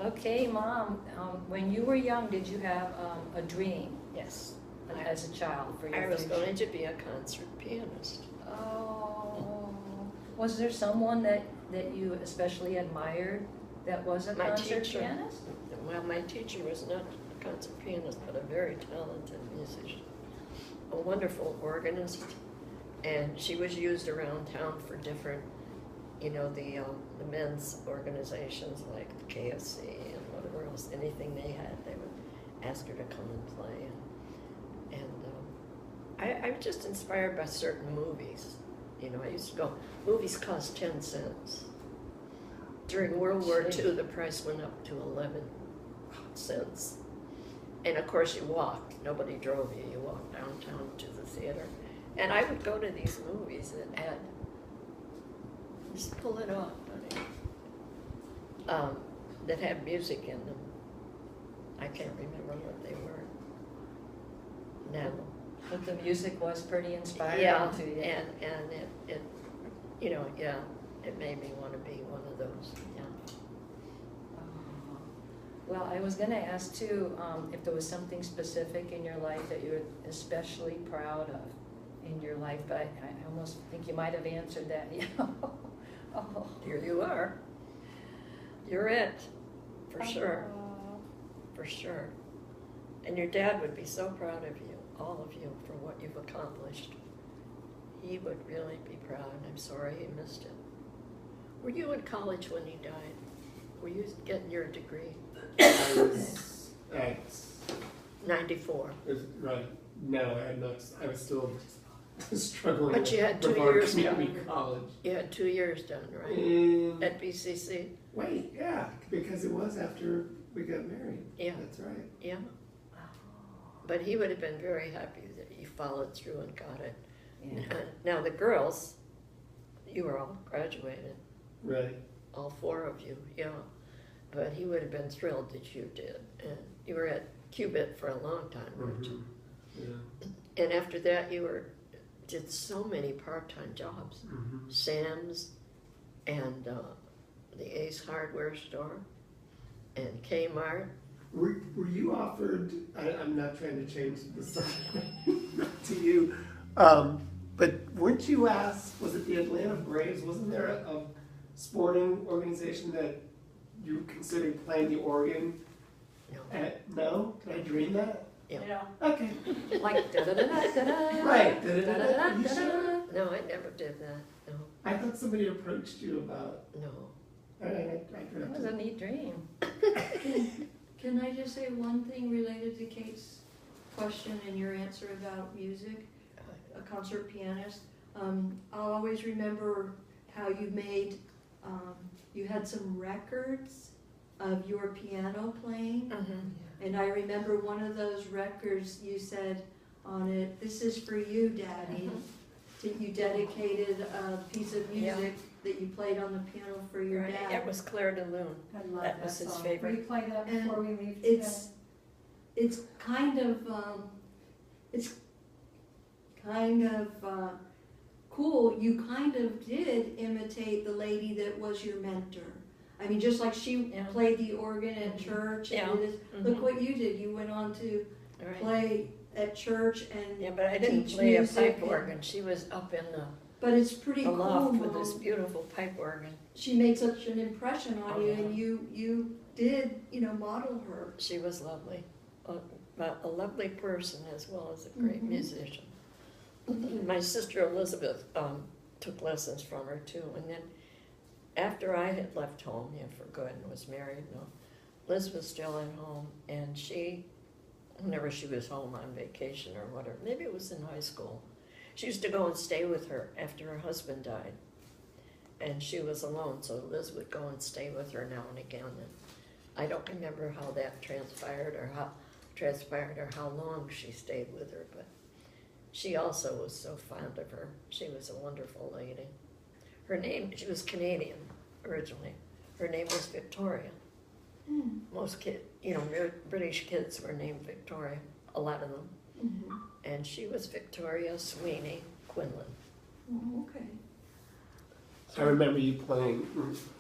Okay, Mom, when you were young, did you have a dream Yes. as a child for your I was future? going to be a concert pianist. Oh, was there someone that you especially admired that was a My concert teacher. pianist? Well, my teacher was not a concert pianist, but a very talented musician, a wonderful organist, and she was used around town for different, the men's organizations like the KFC and whatever else, anything they had, they would ask her to come and play. And I'm just inspired by certain movies. I used to go, movies cost 10 cents. During World War II, the price went up to 11 cents. And of course, you walked. Nobody drove you. You walked downtown to the theater. And I would go to these movies that had, just pull it off, buddy, that had music in them. I can't remember what they were now. But the music was pretty inspiring Yeah, to you. and it it made me want to be one of those. Yeah. Well, I was going to ask too if there was something specific in your life that you're especially proud of in your life, but I almost think you might have answered that. Oh. Here you are. You're it, for sure, Oh. for sure. And your dad would be so proud of you, all of you, for what you've accomplished. He would really be proud. I'm sorry he missed it. Were you in college when he died? Were you getting your degree? I was at 94. right. No, I had not. I was still struggling. But you had 2 with our years community done. college. You had 2 years done, right? And At BCC? wait, yeah, because it was after we got married. Yeah. That's right. Yeah. But he would have been very happy that you followed through and got it. Yeah. Now the girls, you were all graduated, Right. all 4 of you, yeah. But he would have been thrilled that you did. And you were at Cubit for a long time, weren't you? Yeah. And after that, did so many part-time jobs. Mm-hmm. Sam's and the Ace Hardware store and Kmart. Were you offered? I'm not trying to change the subject to you, but weren't you asked? Was it the Atlanta Braves? Wasn't there a sporting organization that you considered playing the organ? No. No? Did I dream that? Yeah. Okay. Like da-da-da-da-da-da. Right. Da-da-da-da-da-da. You sure? No, I never did that. No. I thought somebody approached you about. No. I That was a neat dream. Can I just say one thing related to Kate's question and your answer about music, a concert pianist? I'll always remember how you made, you had some records of your piano playing. And I remember one of those records you said on it, "This is for you, Daddy." You dedicated a piece of music that you played on the piano for your Right. dad. It was Claire de Lune. I love That was his song. favorite. Will you play that before we leave today? It's kind of cool. You kind of did imitate the lady that was your mentor. I mean, just like she Yeah. played the organ at church and Yeah. did this. Look what you did. You went on to Right. play at church and Yeah, but I didn't teach play a music pipe and- organ. She was up in but it's pretty the cool. loft with Mom. this beautiful pipe organ. She made such an impression on Oh, you, yeah. and you did, model her. She was lovely. A lovely person as well as a great Mhm. musician. My sister Elizabeth took lessons from her too. And then after I had left home, for good and was married, Liz was still at home, and whenever she was home on vacation or whatever, maybe it was in high school, she used to go and stay with her after her husband died. And she was alone, so Liz would go and stay with her now and again. And I don't remember how that transpired or how long she stayed with her, but she also was so fond of her. She was a wonderful lady. She was Canadian originally. Her name was Victoria. Most British kids were named Victoria, a lot of them. Mm-hmm. And she was Victoria Sweeney Quinlan. Oh, okay. I remember you playing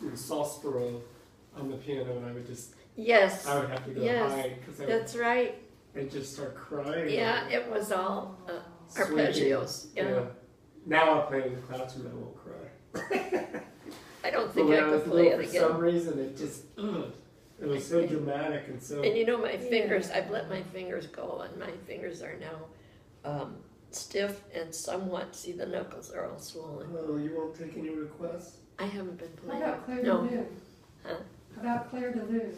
in Salisbury on the piano, and I would just, Yes, I would have to go yes, hide because that's right. I'd just start crying. Yeah, it was all Sweeping. arpeggios. Yeah. Now I'll play in the classroom and I won't cry. I don't But think when I I was could play little, it for some again. reason, it just, it was so dramatic and so. And you know, my fingers, I've let my fingers go, and my fingers are now stiff and somewhat, see, the knuckles are all swollen. Oh, you won't take any requests? I haven't been How playing. about Claire No. de Lune? Huh? How about Claire de Lune?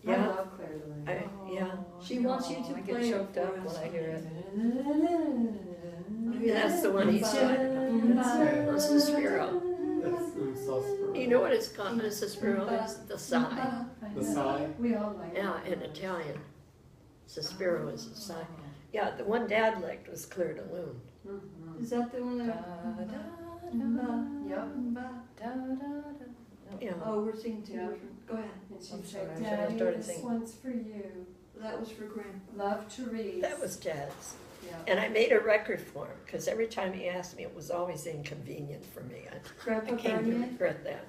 I Yeah. love Claire de Lune. Yeah. She wants you to I play get it choked for up us. when I hear it. Maybe that's the one he's talking about. That's the Spiro. That's Suspiro. You know what it's called, Mrs. Spiro? It's the sigh. The sigh? We all like it. Yeah, in Italian. Suspiro is a sigh. Yeah, the one Dad liked was Claire de Lune. Mhm. Is that the one Da, that? da, da, Yep. da, da, da. Yeah. Oh, we're singing two Yeah. different. Go ahead. And I'm she'd sorry, say, I should have Daddy, started this singing. one's for you. That was for Grandpa. Love to read. That was Dad's. Yeah. And I made a record for him, because every time he asked me, it was always inconvenient for me. I Grandpa came to Bernier? regret that.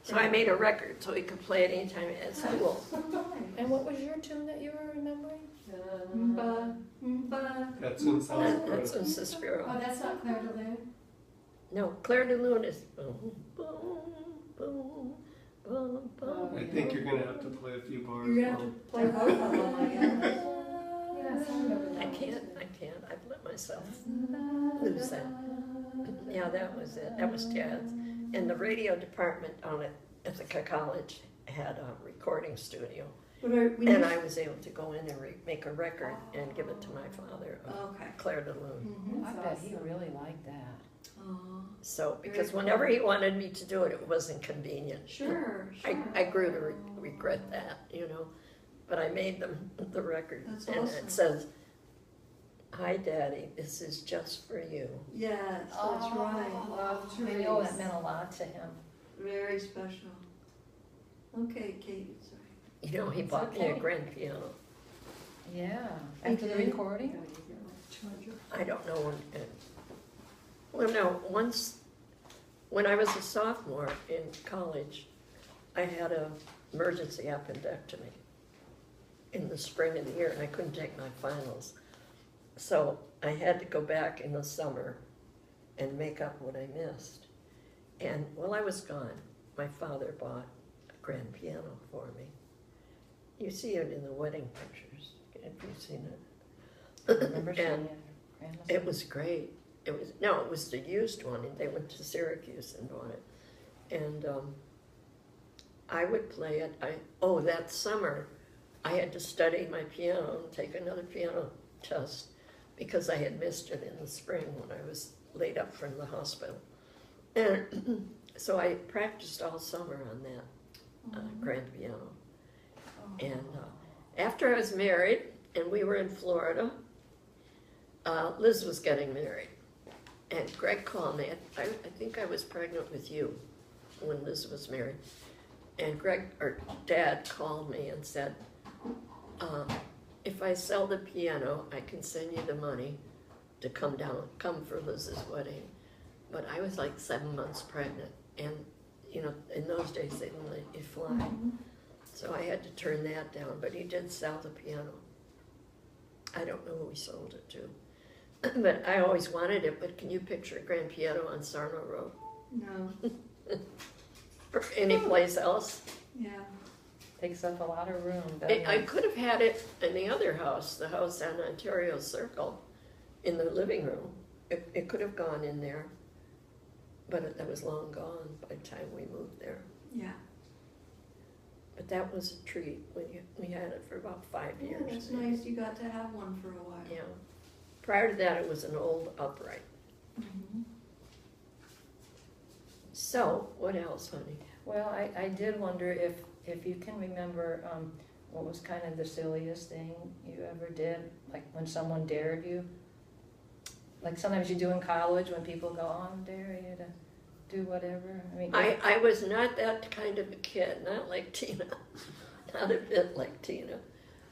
So I made a record so he could play it anytime at school. And what was your tune that you were remembering? Mba, mba. That's in That's Suspiro. in Suspiro. Oh, that's not Claire de Lune? No, Claire de Lune is boom, boom, boom, boom, boom. I think you're gonna have to play a few bars. You're gonna have to play both of them, I guess. Yes, I remember that. I can't. I've let myself lose that. Yeah, that was it. That was Dad's. And the radio department on it at the college had a recording studio. But when And you- I was able to go in and make a record and give it to my father, Okay. Claire de Lune. Mhm. I bet he really liked that. Aw. So, because Very whenever cool. he wanted me to do it, it wasn't convenient. Sure, sure. I grew to regret that, you know, but I made them the record. That's And awesome. it says, "Hi, Daddy, this is just for you." Yes, that's right. Love to I read. know that meant a lot to him. Very special. Okay, Kate, sorry. You know, he It's bought me a okay. grand piano. Yeah. He After the did. recording? Yeah, you get like 200. I don't know when. Well, no, once, when I was a sophomore in college, I had a emergency appendectomy in the spring of the year, and I couldn't take my finals. So I had to go back in the summer and make up what I missed. And while I was gone, my father bought a grand piano for me. You see it in the wedding pictures. Have you seen it? I remember seeing And it. Grandma's- it was great. It was the used one, and they went to Syracuse and bought it. And I would play it. That summer, I had to study my piano and take another piano test because I had missed it in the spring when I was laid up from the hospital. And so I practiced all summer on that grand piano. And after I was married, and we were in Florida, Liz was getting married. And Greg called me. I think I was pregnant with you when Liz was married. And Dad called me and said, if I sell the piano, I can send you the money to come for Liz's wedding. But I was like 7 months pregnant. And, you know, in those days they didn't let you fly. So I had to turn that down. But he did sell the piano. I don't know who he sold it to. But I always wanted it, but can you picture a grand piano on Sarno Road? No, Or any place else? yeah. Takes up a lot of room, doesn't I it? could have had it in the other house, the house on Ontario Circle, in the living room. It could have gone in there, but it was long gone by the time we moved there. Yeah. But that was a treat. We had it for about 5 Yeah, years. that's nice. You got to have one for a while. Yeah. Prior to that, it was an old upright. Mhm. So, what else, honey? Well, I did wonder if you can remember what was kind of the silliest thing you ever did, like when someone dared you. Like sometimes you do in college when people go, "Oh, I'm daring you to do whatever." I mean, I was not that kind of a kid, not like Tina, not a bit like Tina.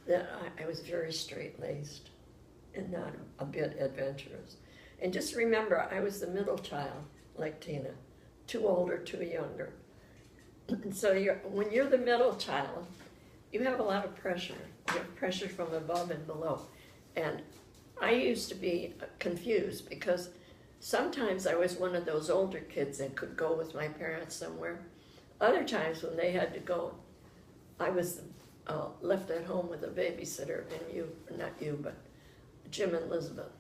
That I was very straight-laced and not a bit adventurous. And just remember, I was the middle child, like Tina, too old or too younger. So when you're the middle child, you have a lot of pressure. You have pressure from above and below. And I used to be confused because sometimes I was one of those older kids that could go with my parents somewhere. Other times when they had to go, I was left at home with a babysitter, and not you, but Jim and Elizabeth.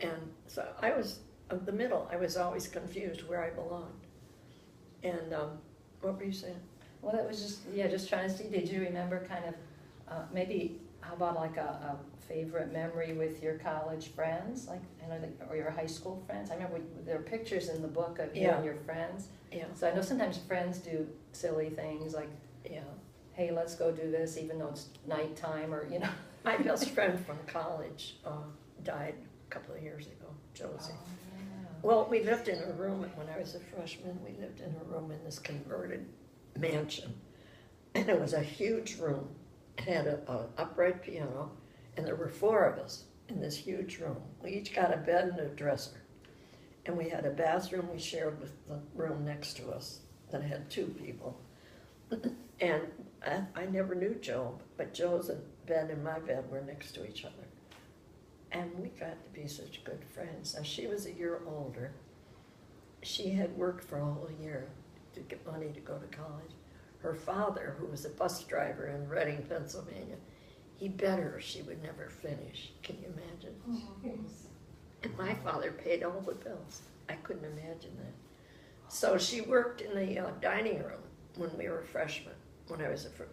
And so I was of the middle. I was always confused where I belonged. And what were you saying? Well, that was just trying to see, did you remember kind of, maybe, how about like a favorite memory with your college friends, like, or your high school friends? I remember there are pictures in the book of you and your friends. Yeah. So I know sometimes friends do silly things like, hey, let's go do this, even though it's nighttime, or, My best friend from college died a couple of years ago, Josie. Well, we lived in a room when I was a freshman. We lived in a room in this converted mansion, and it was a huge room. It had an upright piano, and there were 4 of us in this huge room. We each got a bed and a dresser, and we had a bathroom we shared with the room next to us that had 2 people. And I never knew Joe, but Joe's bed and my bed were next to each other. And we got to be such good friends. Now, she was a year older. She had worked for a whole year to get money to go to college. Her father, who was a bus driver in Reading, Pennsylvania, he bet her she would never finish. Can you imagine? Jeez. And my father paid all the bills. I couldn't imagine that. So she worked in the dining room when we were freshmen.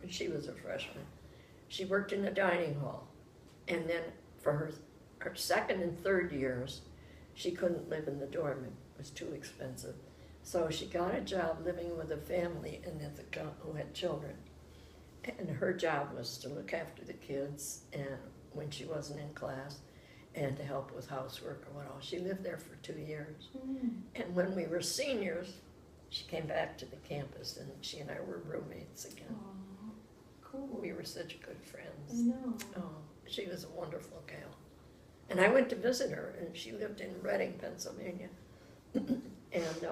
She was a freshman. She worked in the dining hall. And then for her second and third years, she couldn't live in the dorm. It was too expensive. So she got a job living with a family who had children. And her job was to look after the kids and when she wasn't in class, and to help with housework or what else. She lived there for 2 years. And when we were seniors, she came back to the campus, and she and I were roommates again. Aw, cool. We were such good I friends. know. Oh, she was a wonderful gal. And I went to visit her, and she lived in Reading, Pennsylvania. And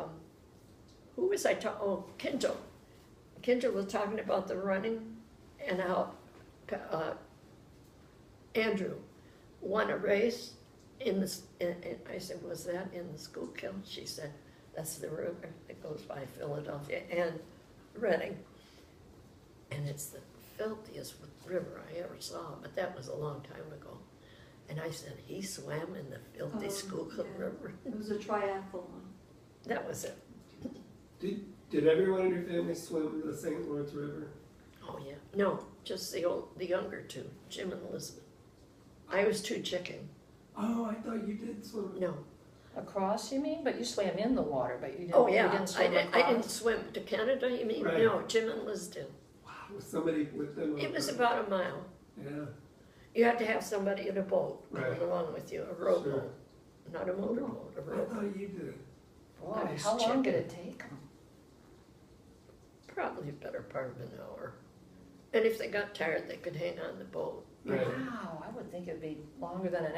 who was I talking? Oh, Kendall. Kendall was talking about the running and how Andrew won a race in the. And I said, "Was that in the Schuylkill?" She said, "That's the river that goes by Philadelphia and Reading, and it's the filthiest river I ever saw." But that was a long time ago. And I said, "He swam in the filthy Schuylkill yeah. River." It was a triathlon. That was it. Did everyone in your family swim the St. Lawrence River? Oh yeah. No, just the younger 2, Jim and Elizabeth. I was too chicken. Oh, I thought you did swim. No. Across, you mean? But you swam in the water, but you didn't, Oh you yeah. didn't swim across? I didn't swim to Canada. You mean? Right. No, Jim and Liz did. Wow, was somebody with them? It was on- about a mile. Yeah. You had to have somebody in a boat Right. coming along with you, a rowboat, Sure. not a motorboat, a I rowboat. thought you did. Boy, I was how long did checking. it take them? Probably a better part of an hour. And if they got tired, they could hang on the boat. Right. Wow, I would think it'd be longer than an